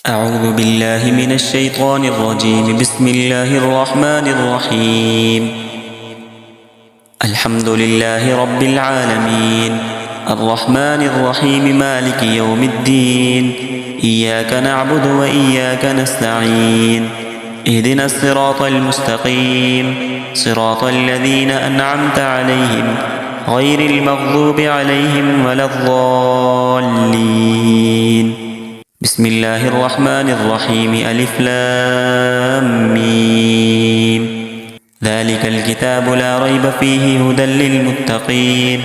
أعوذ بالله من الشيطان الرجيم. بسم الله الرحمن الرحيم. الحمد لله رب العالمين، الرحمن الرحيم، مالك يوم الدين. إياك نعبد وإياك نستعين. اهدنا الصراط المستقيم، صراط الذين أنعمت عليهم غير المغضوب عليهم ولا الضالين. بسم الله الرحمن الرحيم. ألف لام ميم. ذلك الكتاب لا ريب فيه هدى للمتقين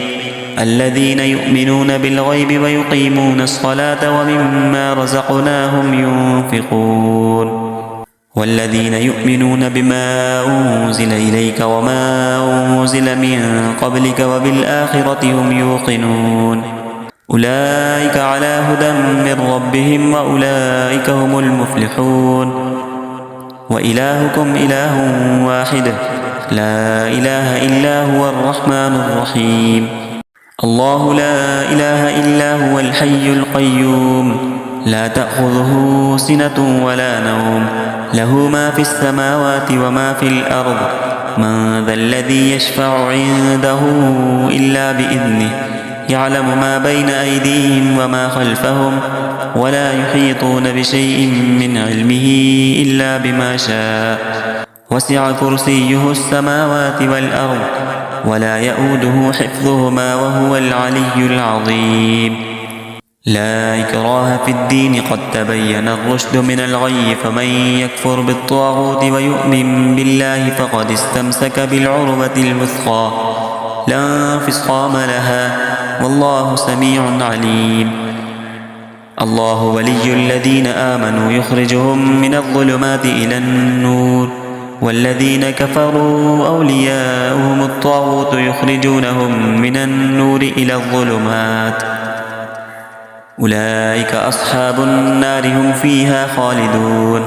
الذين يؤمنون بالغيب ويقيمون الصلاة ومما رزقناهم ينفقون والذين يؤمنون بما أنزل إليك وما أنزل من قبلك وبالآخرة هم يوقنون أولئك على هدى من ربهم وأولئك هم المفلحون. وإلهكم إله واحد لا إله إلا هو الرحمن الرحيم. الله لا إله إلا هو الحي القيوم لا تأخذه سنة ولا نوم، له ما في السماوات وما في الأرض. من ذا الذي يشفع عنده إلا بإذنه، يعلم ما بين أيديهم وما خلفهم ولا يحيطون بشيء من علمه إلا بما شاء. وسع كرسيه السماوات والأرض ولا يؤوده حفظهما وهو العلي العظيم. لا إكراه في الدين، قد تبين الرشد من الغي، فمن يكفر بالطاغوت ويؤمن بالله فقد استمسك بالعروة الوثقى لا انفصام لها، والله سميع عليم. الله ولي الذين آمنوا يخرجهم من الظلمات إلى النور، والذين كفروا أولياؤهم الطاغوت يخرجونهم من النور إلى الظلمات. أولئك أصحاب النار، هم فيها خالدون.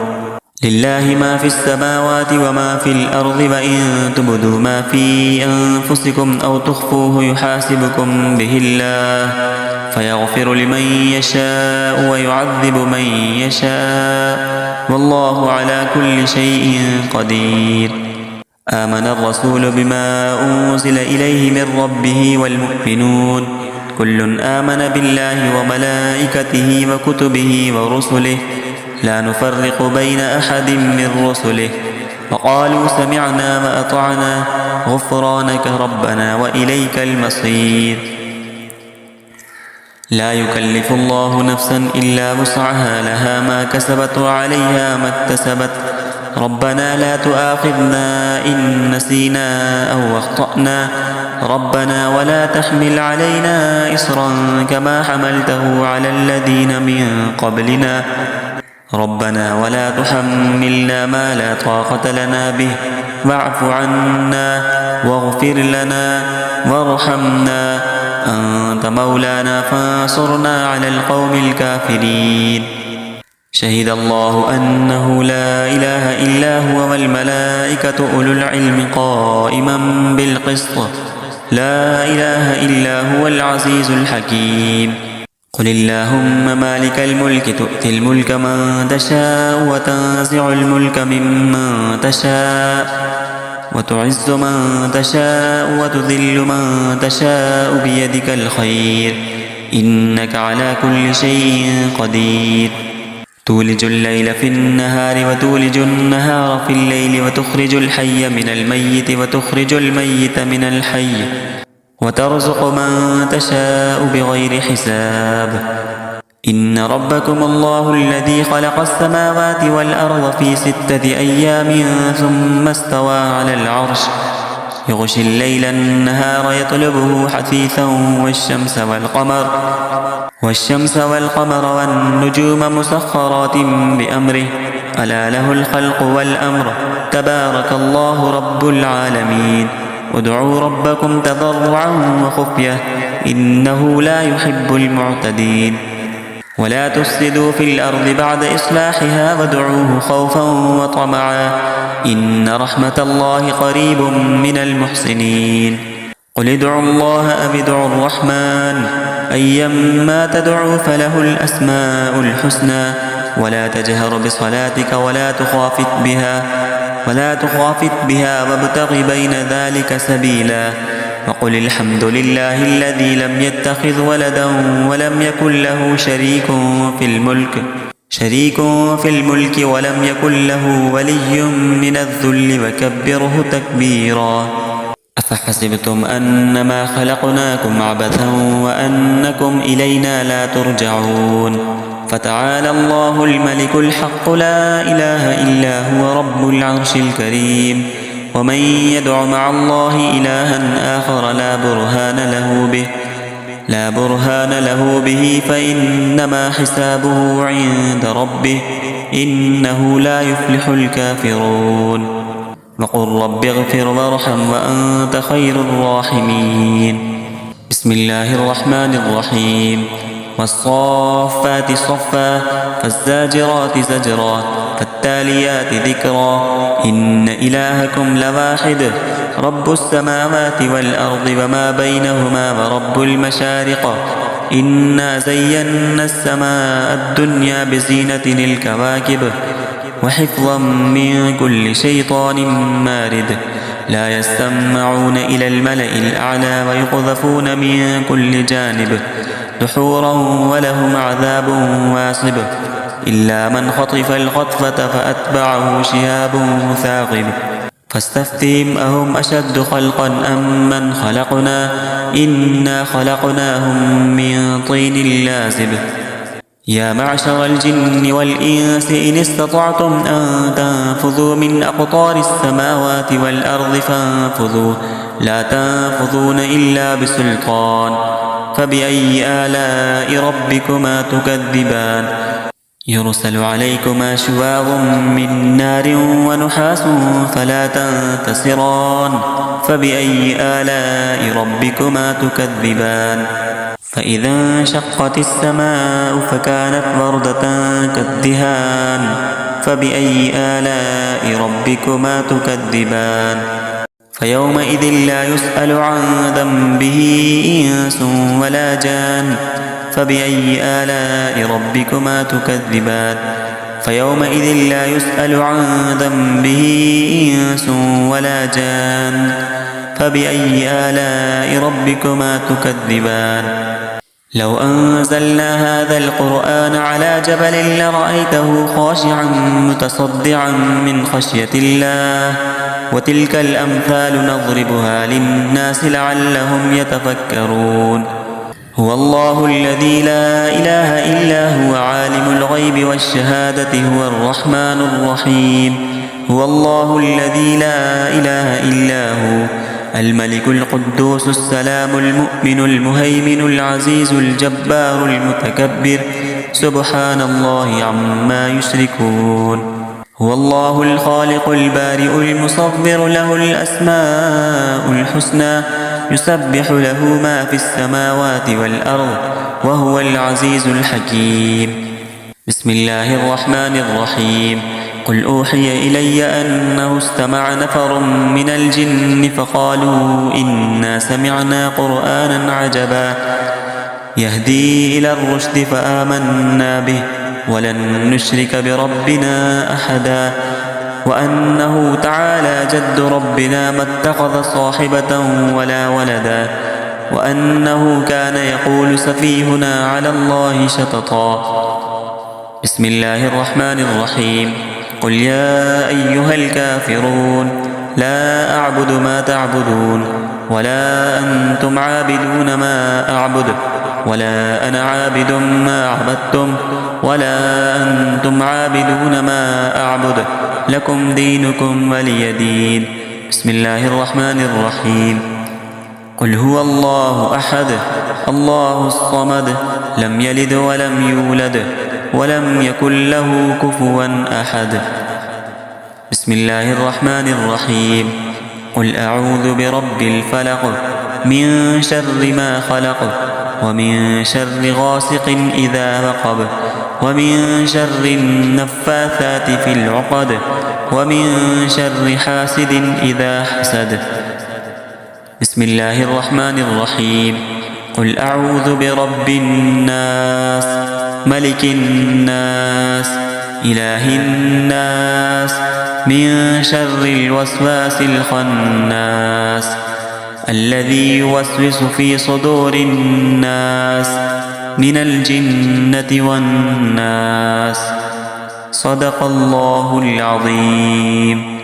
لله ما في السماوات وما في الأرض، وإن تبدوا ما في أنفسكم أو تخفوه يحاسبكم به الله، فيغفر لمن يشاء ويعذب من يشاء، والله على كل شيء قدير. آمن الرسول بما أنزل إليه من ربه والمؤمنون كل آمن بالله وملائكته وكتبه ورسله لا نفرق بين أحد من رسله، وقالوا سمعنا وأطعنا غفرانك ربنا وإليك المصير. لا يكلف الله نفسا إلا وسعها، لها ما كسبت وعليها ما اكتسبت. ربنا لا تؤاخذنا إن نسينا أو أخطأنا، ربنا ولا تحمل علينا إصرا كما حملته على الذين من قبلنا، ربنا ولا تحملنا ما لا طاقة لنا به، واعف عنا واغفر لنا وارحمنا، أنت مولانا فانصرنا على القوم الكافرين. شهد الله أنه لا إله إلا هو والملائكة أولو العلم قائما بالقسط، لا إله إلا هو العزيز الحكيم. قل اللهم مالك الملك تؤتي الملك من تشاء وتنزع الملك ممن تشاء وتعز من تشاء وتذل من تشاء بيدك الخير، إنك على كل شيء قدير. تولج الليل في النهار وتولج النهار في الليل، وتخرج الحي من الميت وتخرج الميت من الحي، وترزق من تشاء بغير حساب. إن ربكم الله الذي خلق السماوات والأرض في 6 أيام ثم استوى على العرش، يغشي الليل النهار يطلبه حثيثا، والشمس والقمر والنجوم مسخرات بأمره، ألا له الخلق والأمر، تبارك الله رب العالمين. ادعوا ربكم تضرعا وخفية إنه لا يحب المعتدين. ولا تفسدوا في الأرض بعد إصلاحها وادعوه خوفا وطمعا، إن رحمة الله قريب من المحسنين. قل ادعوا الله أو ادعوا الرحمن أيما تدعوا فله الأسماء الحسنى، ولا تجهر بصلاتك ولا تخافت بها وابتغ بين ذلك سبيلا وقل الحمد لله الذي لم يتخذ ولدا ولم يكن له شريك في الملك ولم يكن له ولي من الذل وكبره تكبيرا أفحسبتم أنما خلقناكم عبثا وأنكم إلينا لا ترجعون فتعالى الله الملك الحق لا إله إلا هو رب العرش الكريم ومن يدع مع الله إلها آخر لا برهان له به فإنما حسابه عند ربه إنه لا يفلح الكافرون وقل رب اغفر وارحم وأنت خير الراحمين بسم الله الرحمن الرحيم والصافات صفا فالزاجرات زجرا فالتاليات ذكرا إن إلهكم لواحد رب السماوات والأرض وما بينهما ورب المشارق إنا زينا السماء الدنيا بزينة الكواكب وحفظا من كل شيطان مارد لا يستمعون إلى الملأ الأعلى ويقذفون من كل جانب دحورا ولهم عذاب واصب إلا من خطف الخطفة فأتبعه شهاب ثاقب فاستفتهم أهم أشد خلقا أم من خلقنا إنا خلقناهم من طين لازب يا معشر الجن والإنس إن استطعتم أن تنفذوا من أقطار السماوات والأرض فانفذوا لا تنفذون إلا بسلطان فبأي آلاء ربكما تكذبان يرسل عليكما شواظ من نار ونحاس فلا تنتصران فبأي آلاء ربكما تكذبان فإذا انشقت السماء فكانت وردة كالدهان فبأي آلاء ربكما تكذبان فيومئذ لا يسأل عن ذنبه إنس ولا جان فبأي آلاء ربكما تكذبان فيومئذ لا يسأل عن ذنبه إنس ولا جان فبأي آلاء ربكما تكذبان لو أنزلنا هذا القرآن على جبل لرأيته خاشعا متصدعا من خشية الله وتلك الأمثال نضربها للناس لعلهم يتفكرون هو الله الذي لا إله إلا هو عالم الغيب والشهادة هو الرحمن الرحيم هو الله الذي لا إله إلا هو الملك القدوس السلام المؤمن المهيمن العزيز الجبار المتكبر سبحان الله عما يشركون هو الله الخالق البارئ المصور له الأسماء الحسنى يسبح له ما في السماوات والأرض وهو العزيز الحكيم بسم الله الرحمن الرحيم قل أوحي إلي أنه استمع نفر من الجن فقالوا إنا سمعنا قرآنا عجبا يهدي إلى الرشد فآمنا به ولن نشرك بربنا أحدا وأنه تعالى جد ربنا ما اتخذ صاحبة ولا ولدا وأنه كان يقول سفيهنا على الله شططا بسم الله الرحمن الرحيم قل يا أيها الكافرون لا أعبد ما تعبدون ولا أنتم عابدون ما أعبد ولا أنا عابد ما عبدتم ولا أنتم عابدون ما أعبد لكم دينكم ولي دين بسم الله الرحمن الرحيم قل هو الله أحد الله الصمد لم يلد ولم يولد ولم يكن له كفوا أحد بسم الله الرحمن الرحيم قل أعوذ برب الفلق من شر ما خلق ومن شر غاسق إذا وقب ومن شر النفاثات في العقد ومن شر حاسد إذا حسد بسم الله الرحمن الرحيم قل أعوذ برب الناس ملك الناس إله الناس من شر الوسواس الخناس الذي يوسوس في صدور الناس من الجنة والناس. صدق الله العظيم.